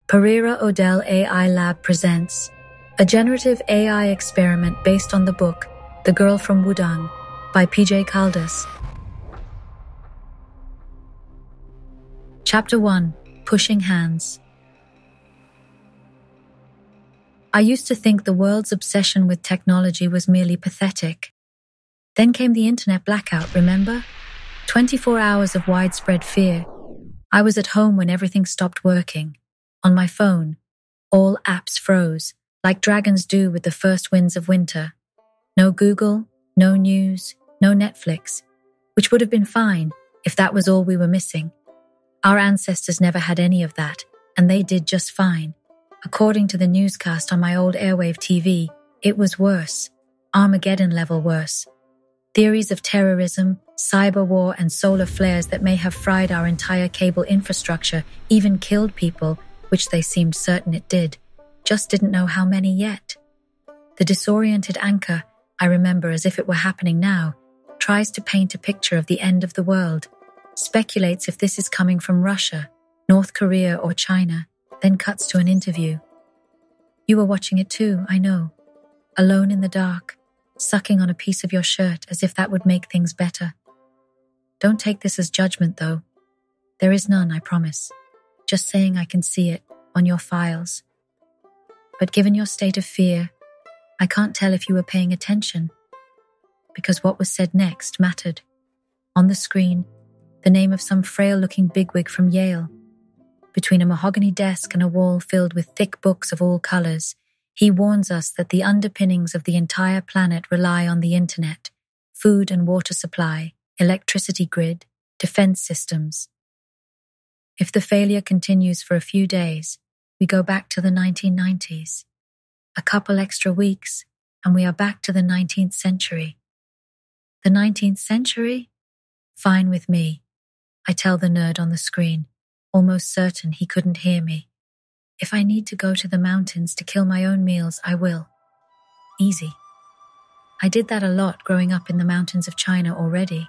Pereira Odell AI Lab presents a generative AI experiment based on the book The Girl from Wudang by PJ Caldas. Chapter 1: Pushing Hands. I used to think the world's obsession with technology was merely pathetic. Then came the internet blackout, remember? 24 hours of widespread fear. I was at home when everything stopped working. On my phone, all apps froze, like dragons do with the first winds of winter. No Google, no news, no Netflix, which would have been fine if that was all we were missing. Our ancestors never had any of that, and they did just fine. According to the newscast on my old airwave TV, it was worse, Armageddon-level worse. Theories of terrorism, cyber war, and solar flares that may have fried our entire cable infrastructure, even killed people, which they seemed certain it did, just didn't know how many yet. The disoriented anchor, I remember as if it were happening now, tries to paint a picture of the end of the world, speculates if this is coming from Russia, North Korea, or China, then cuts to an interview. You were watching it too, I know. Alone in the dark, sucking on a piece of your shirt as if that would make things better. Don't take this as judgment, though. There is none, I promise. Just saying I can see it on your files. But given your state of fear, I can't tell if you were paying attention, because what was said next mattered. On the screen, the name of some frail-looking bigwig from Yale. Between a mahogany desk and a wall filled with thick books of all colors, he warns us that the underpinnings of the entire planet rely on the internet, food and water supply, electricity grid, defense systems. If the failure continues for a few days, we go back to the 1990s. A couple extra weeks, and we are back to the 19th century. The 19th century? Fine with me, I tell the nerd on the screen, almost certain he couldn't hear me. If I need to go to the mountains to kill my own meals, I will. Easy. I did that a lot growing up in the mountains of China already.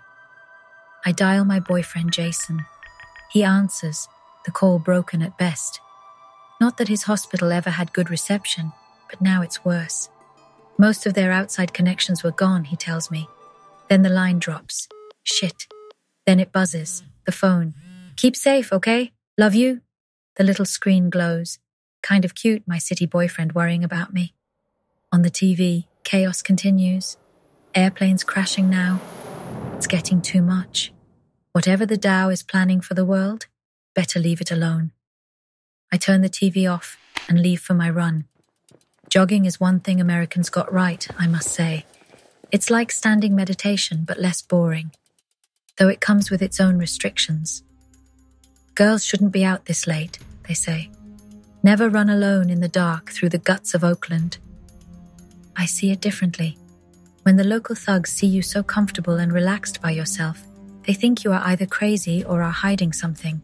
I dial my boyfriend Jason. He answers, the call broken at best. Not that his hospital ever had good reception, but now it's worse. Most of their outside connections were gone, he tells me. Then the line drops. Shit. Then it buzzes. The phone. Keep safe, okay? Love you. The little screen glows. Kind of cute, my city boyfriend worrying about me. On the TV, chaos continues. Airplanes crashing now. It's getting too much. Whatever the Tao is planning for the world, better leave it alone. I turn the TV off and leave for my run. Jogging is one thing Americans got right, I must say. It's like standing meditation, but less boring, though it comes with its own restrictions. Girls shouldn't be out this late, they say. Never run alone in the dark through the guts of Oakland. I see it differently. When the local thugs see you so comfortable and relaxed by yourself, they think you are either crazy or are hiding something.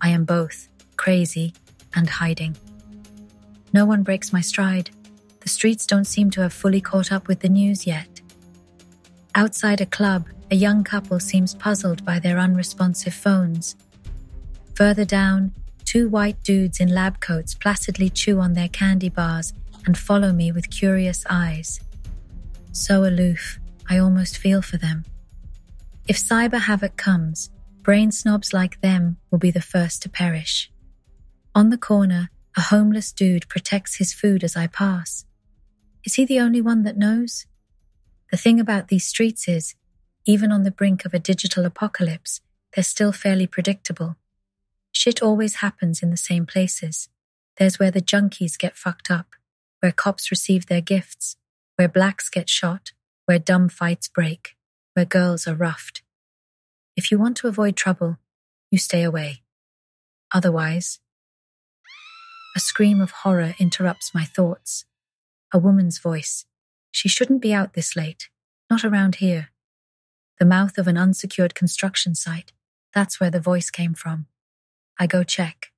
I am both, crazy and hiding. No one breaks my stride. The streets don't seem to have fully caught up with the news yet. Outside a club, a young couple seems puzzled by their unresponsive phones. Further down, two white dudes in lab coats placidly chew on their candy bars and follow me with curious eyes. So aloof, I almost feel for them. If cyber havoc comes, brain snobs like them will be the first to perish. On the corner, a homeless dude protects his food as I pass. Is he the only one that knows? The thing about these streets is, even on the brink of a digital apocalypse, they're still fairly predictable. Shit always happens in the same places. There's where the junkies get fucked up, where cops receive their gifts, where blacks get shot, where dumb fights break, where girls are roughed. If you want to avoid trouble, you stay away. Otherwise... A scream of horror interrupts my thoughts. A woman's voice. She shouldn't be out this late. Not around here. The mouth of an unsecured construction site. That's where the voice came from. I go check.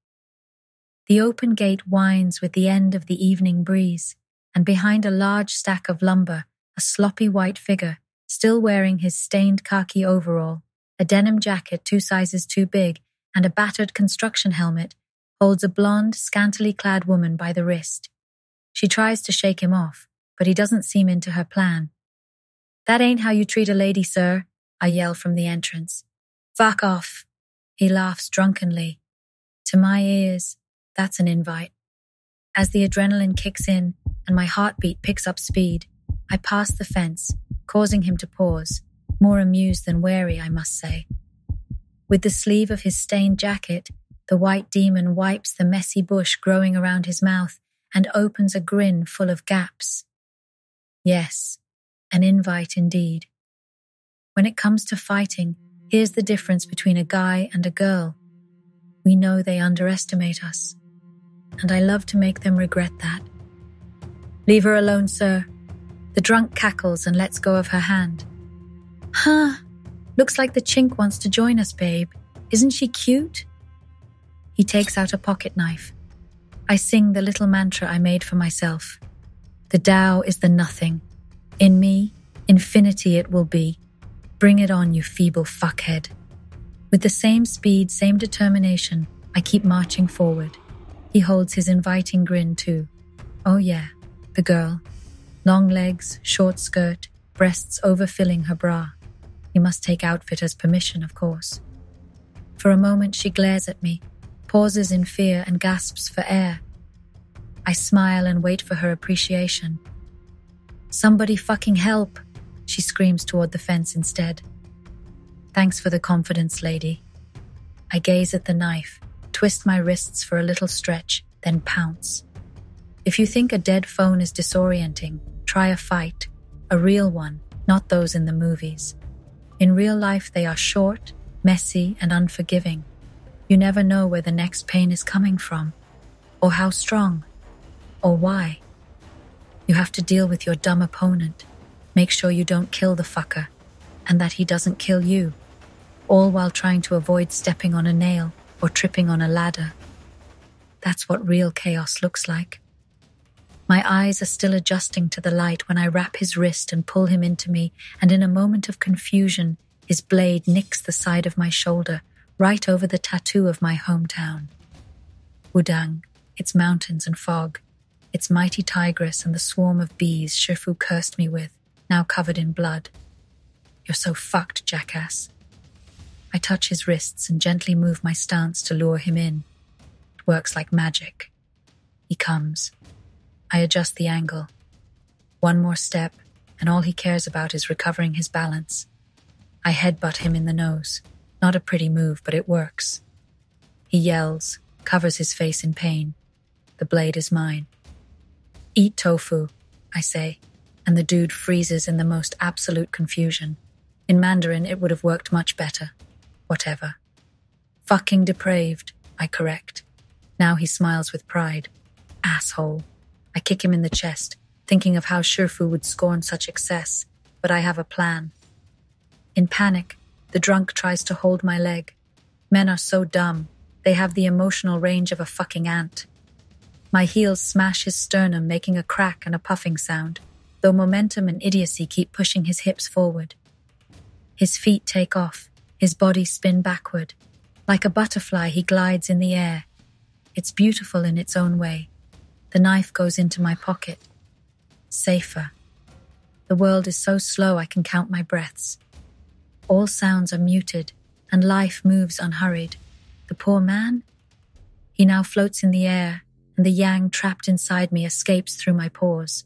The open gate winds with the end of the evening breeze, and behind a large stack of lumber, a sloppy white figure, still wearing his stained khaki overall, a denim jacket 2 sizes too big, and a battered construction helmet, holds a blonde, scantily clad woman by the wrist. She tries to shake him off, but he doesn't seem into her plan. "That ain't how you treat a lady, sir," I yell from the entrance. "Fuck off." He laughs drunkenly. To my ears, that's an invite. As the adrenaline kicks in and my heartbeat picks up speed, I pass the fence, causing him to pause, more amused than wary, I must say. With the sleeve of his stained jacket, the white demon wipes the messy bush growing around his mouth and opens a grin full of gaps. Yes, an invite indeed. When it comes to fighting, here's the difference between a guy and a girl. We know they underestimate us, and I love to make them regret that. "Leave her alone, sir." The drunk cackles and lets go of her hand. "Huh, looks like the chink wants to join us, babe. Isn't she cute?" He takes out a pocket knife. I sing the little mantra I made for myself. The Tao is the nothing. In me, infinity it will be. Bring it on, you feeble fuckhead. With the same speed, same determination, I keep marching forward. He holds his inviting grin too. Oh yeah, the girl. Long legs, short skirt, breasts overfilling her bra. He must take outfitter's permission, of course. For a moment she glares at me, pauses in fear and gasps for air. I smile and wait for her appreciation. "Somebody fucking help," she screams toward the fence instead. "Thanks for the confidence, lady." I gaze at the knife, twist my wrists for a little stretch, then pounce. If you think a dead phone is disorienting, try a fight, a real one, not those in the movies. In real life, they are short, messy, and unforgiving. You never know where the next pain is coming from, or how strong, or why. You have to deal with your dumb opponent, make sure you don't kill the fucker, and that he doesn't kill you, all while trying to avoid stepping on a nail or tripping on a ladder. That's what real chaos looks like. My eyes are still adjusting to the light when I wrap his wrist and pull him into me, and in a moment of confusion, his blade nicks the side of my shoulder, right over the tattoo of my hometown. Wudang, its mountains and fog, its mighty tigress and the swarm of bees Shifu cursed me with, now covered in blood. "You're so fucked, jackass." I touch his wrists and gently move my stance to lure him in. It works like magic. He comes. I adjust the angle. One more step, and all he cares about is recovering his balance. I headbutt him in the nose. Not a pretty move, but it works. He yells, covers his face in pain. The blade is mine. "Eat tofu," I say, and the dude freezes in the most absolute confusion. In Mandarin, it would have worked much better. Whatever. "Fucking depraved," I correct. Now he smiles with pride. Asshole. I kick him in the chest, thinking of how Shifu would scorn such excess, but I have a plan. In panic, the drunk tries to hold my leg. Men are so dumb. They have the emotional range of a fucking ant. My heels smash his sternum, making a crack and a puffing sound, though momentum and idiocy keep pushing his hips forward. His feet take off, his body spin backward. Like a butterfly, he glides in the air. It's beautiful in its own way. The knife goes into my pocket. Safer. The world is so slow I can count my breaths. All sounds are muted, and life moves unhurried. The poor man? He now floats in the air, and the yang trapped inside me escapes through my pores.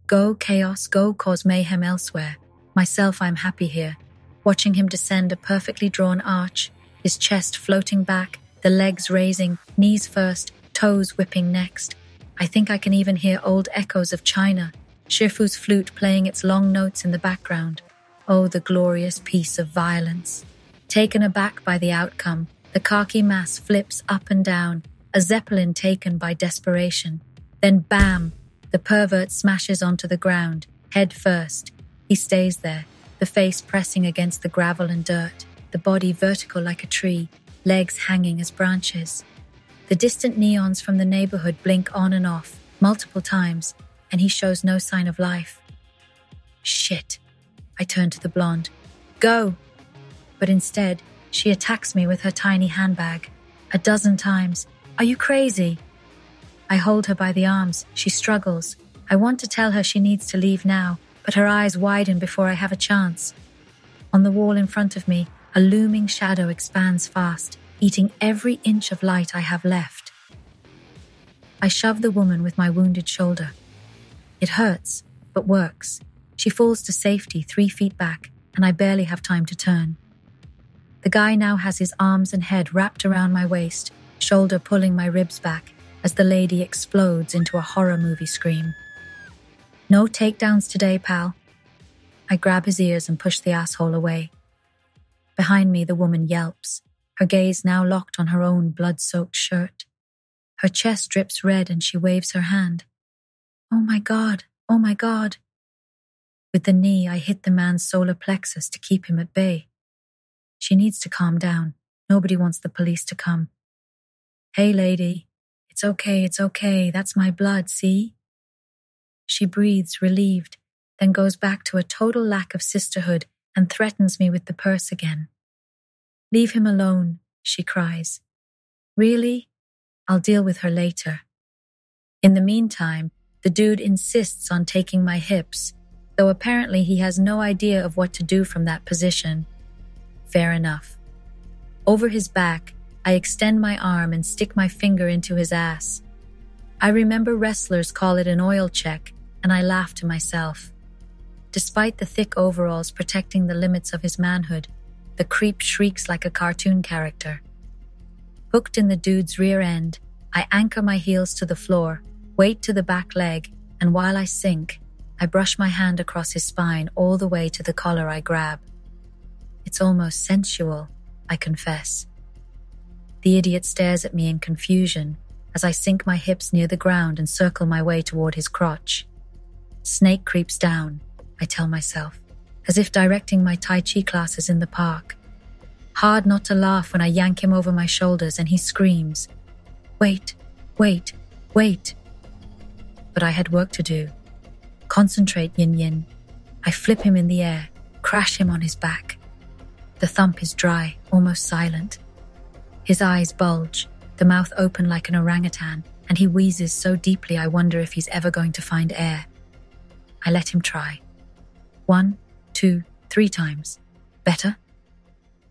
Go, chaos, go cause mayhem elsewhere. Myself, I'm happy here, watching him descend a perfectly drawn arch, his chest floating back, the legs raising, knees first, toes whipping next. I think I can even hear old echoes of China, Shifu's flute playing its long notes in the background. Oh, the glorious piece of violence. Taken aback by the outcome, the khaki mass flips up and down, a zeppelin taken by desperation. Then bam! The pervert smashes onto the ground, head first. He stays there, the face pressing against the gravel and dirt, the body vertical like a tree, legs hanging as branches. The distant neons from the neighborhood blink on and off, multiple times, and he shows no sign of life. Shit. I turn to the blonde. Go! But instead, she attacks me with her tiny handbag. 12 times, Are you crazy? I hold her by the arms. She struggles. I want to tell her she needs to leave now, but her eyes widen before I have a chance. On the wall in front of me, a looming shadow expands fast, eating every inch of light I have left. I shove the woman with my wounded shoulder. It hurts, but works. She falls to safety 3 feet back, and I barely have time to turn. The guy now has his arms and head wrapped around my waist, shoulder pulling my ribs back as the lady explodes into a horror movie scream. No takedowns today, pal. I grab his ears and push the asshole away. Behind me, the woman yelps, her gaze now locked on her own blood-soaked shirt. Her chest drips red and she waves her hand. Oh my God, oh my God. With the knee, I hit the man's solar plexus to keep him at bay. She needs to calm down. Nobody wants the police to come. Hey, lady. It's okay. That's my blood, see? She breathes, relieved, then goes back to a total lack of sisterhood and threatens me with the purse again. Leave him alone, she cries. Really? I'll deal with her later. In the meantime, the dude insists on taking my hips, though apparently he has no idea of what to do from that position. Fair enough. Over his back, I extend my arm and stick my finger into his ass. I remember wrestlers call it an oil check, and I laugh to myself. Despite the thick overalls protecting the limits of his manhood, the creep shrieks like a cartoon character. Hooked in the dude's rear end, I anchor my heels to the floor, weight to the back leg, and while I sink, I brush my hand across his spine all the way to the collar I grab. It's almost sensual, I confess. The idiot stares at me in confusion as I sink my hips near the ground and circle my way toward his crotch. Snake creeps down, I tell myself, as if directing my Tai Chi classes in the park. Hard not to laugh when I yank him over my shoulders and he screams, Wait. But I had work to do. Concentrate, Yinyin. I flip him in the air, crash him on his back. The thump is dry, almost silent. His eyes bulge, the mouth open like an orangutan, and he wheezes so deeply I wonder if he's ever going to find air. I let him try. 1, 2, 3 times. Better?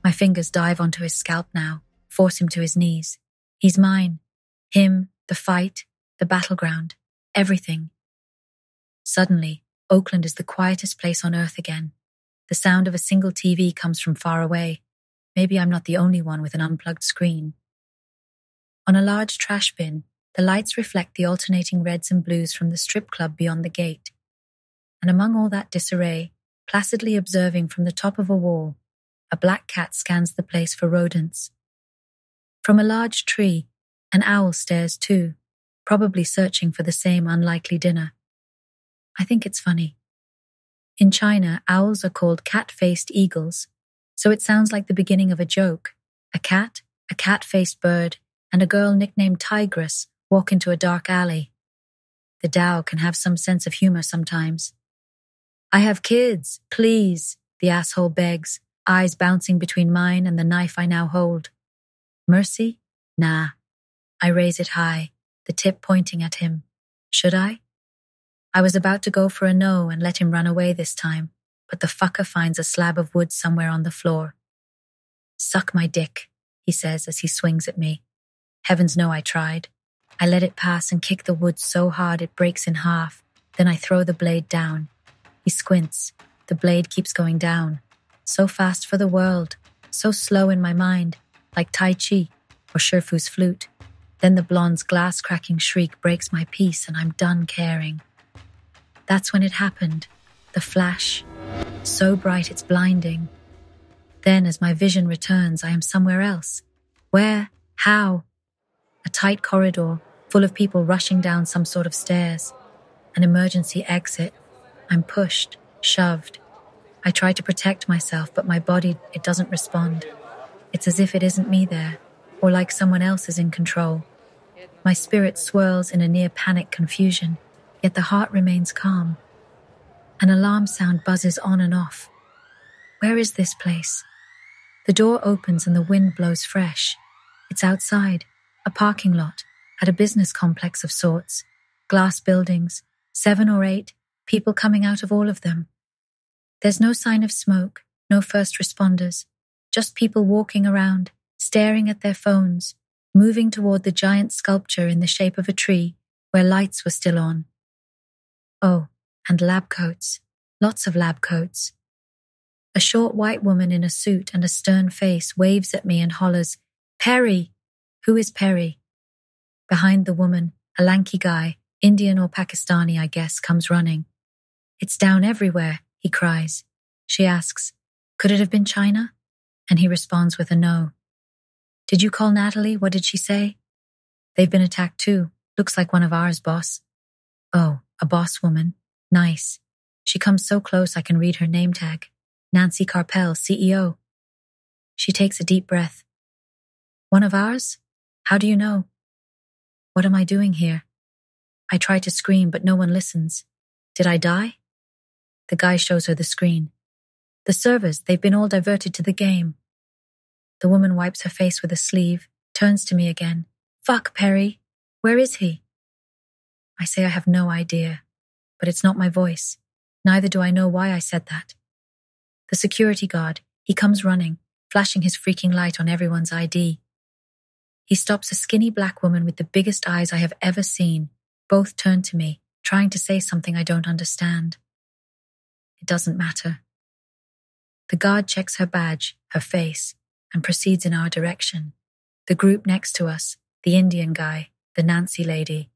My fingers dive onto his scalp now, force him to his knees. He's mine. Him, the fight, the battleground, everything. Suddenly, Oakland is the quietest place on earth again. The sound of a single TV comes from far away. Maybe I'm not the only one with an unplugged screen. On a large trash bin, the lights reflect the alternating reds and blues from the strip club beyond the gate. And among all that disarray, placidly observing from the top of a wall, a black cat scans the place for rodents. From a large tree, an owl stares too, probably searching for the same unlikely dinner. I think it's funny. In China, owls are called cat-faced eagles, so it sounds like the beginning of a joke. A cat, a cat-faced bird, and a girl nicknamed Tigress walk into a dark alley. The Tao can have some sense of humor sometimes. I have kids, please, the asshole begs, eyes bouncing between mine and the knife I now hold. Mercy? Nah. I raise it high, the tip pointing at him. Should I? I was about to go for a no and let him run away this time, but the fucker finds a slab of wood somewhere on the floor. Suck my dick, he says as he swings at me. Heavens no, I tried. I let it pass and kick the wood so hard it breaks in half. Then I throw the blade down. He squints. The blade keeps going down. So fast for the world. So slow in my mind, like Tai Chi or Shifu's flute. Then the blonde's glass-cracking shriek breaks my peace and I'm done caring. That's when it happened. The flash. So bright it's blinding. Then as my vision returns, I am somewhere else. Where? How? A tight corridor, full of people rushing down some sort of stairs. An emergency exit. I'm pushed, shoved. I try to protect myself, but my body, it doesn't respond. It's as if it isn't me there, or like someone else is in control. My spirit swirls in a near-panic confusion, yet the heart remains calm. An alarm sound buzzes on and off. Where is this place? The door opens and the wind blows fresh. It's outside, A parking lot, at a business complex of sorts. Glass buildings, 7 or 8, people coming out of all of them. There's no sign of smoke, no first responders, just people walking around, staring at their phones, moving toward the giant sculpture in the shape of a tree where lights were still on. Oh, and lab coats, lots of lab coats. A short white woman in a suit and a stern face waves at me and hollers, "Perry!" Who is Perry? Behind the woman, a lanky guy, Indian or Pakistani, I guess, comes running. "It's down everywhere," he cries. She asks, "Could it have been China?" And he responds with a no. "Did you call Natalie? What did she say?" "They've been attacked too. Looks like one of ours, boss." "Oh, a boss woman. Nice." She comes so close I can read her name tag. Nancy Carpel, CEO. She takes a deep breath. "One of ours? How do you know?" "What am I doing here?" I try to scream, but no one listens. "Did I die?" The guy shows her the screen. "The servers, they've been all diverted to the game." The woman wipes her face with a sleeve, turns to me again. "Fuck, Perry. Where is he?" I say I have no idea, but it's not my voice. Neither do I know why I said that. The security guard, he comes running, flashing his freaking light on everyone's ID. He stops a skinny black woman with the biggest eyes I have ever seen. Both turn to me, trying to say something I don't understand. It doesn't matter. The guard checks her badge, her face, and proceeds in our direction. The group next to us, the Indian guy, the Nancy lady.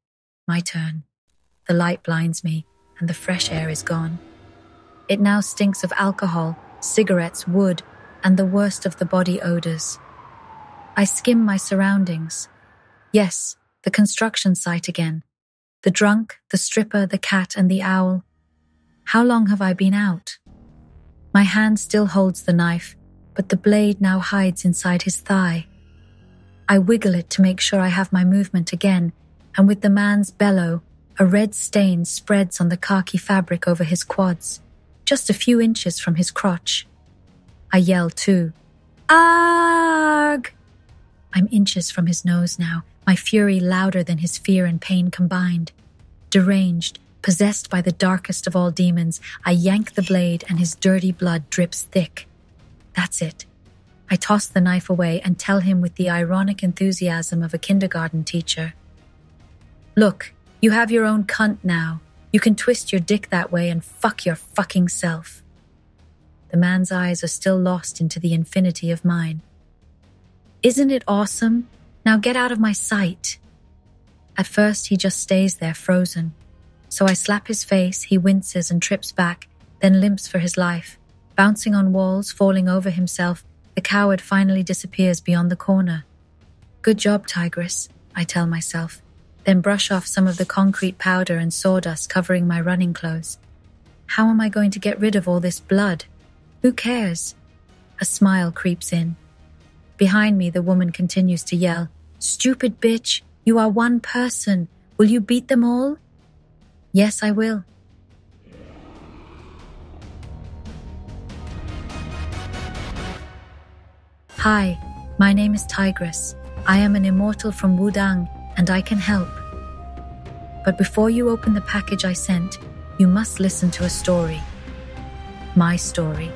My turn. The light blinds me, and the fresh air is gone. It now stinks of alcohol, cigarettes, wood, and the worst of the body odors. I skim my surroundings. Yes, the construction site again. The drunk, the stripper, the cat, and the owl. How long have I been out? My hand still holds the knife, but the blade now hides inside his thigh. I wiggle it to make sure I have my movement again, and with the man's bellow, a red stain spreads on the khaki fabric over his quads, just a few inches from his crotch. I yell too. "Arg!" I'm inches from his nose now, my fury louder than his fear and pain combined. Deranged, possessed by the darkest of all demons, I yank the blade and his dirty blood drips thick. That's it. I toss the knife away and tell him with the ironic enthusiasm of a kindergarten teacher. "Look, you have your own cunt now. You can twist your dick that way and fuck your fucking self." The man's eyes are still lost into the infinity of mine. "Isn't it awesome? Now get out of my sight." At first, he just stays there frozen. So I slap his face, he winces and trips back, then limps for his life. Bouncing on walls, falling over himself, the coward finally disappears beyond the corner. "Good job, Tigress," I tell myself, then brush off some of the concrete powder and sawdust covering my running clothes. How am I going to get rid of all this blood? Who cares? A smile creeps in. Behind me, the woman continues to yell, "Stupid bitch, you are one person. Will you beat them all?" "Yes, I will." "Hi, my name is Tigress. I am an immortal from Wudang, and I can help. But before you open the package I sent, you must listen to a story. My story.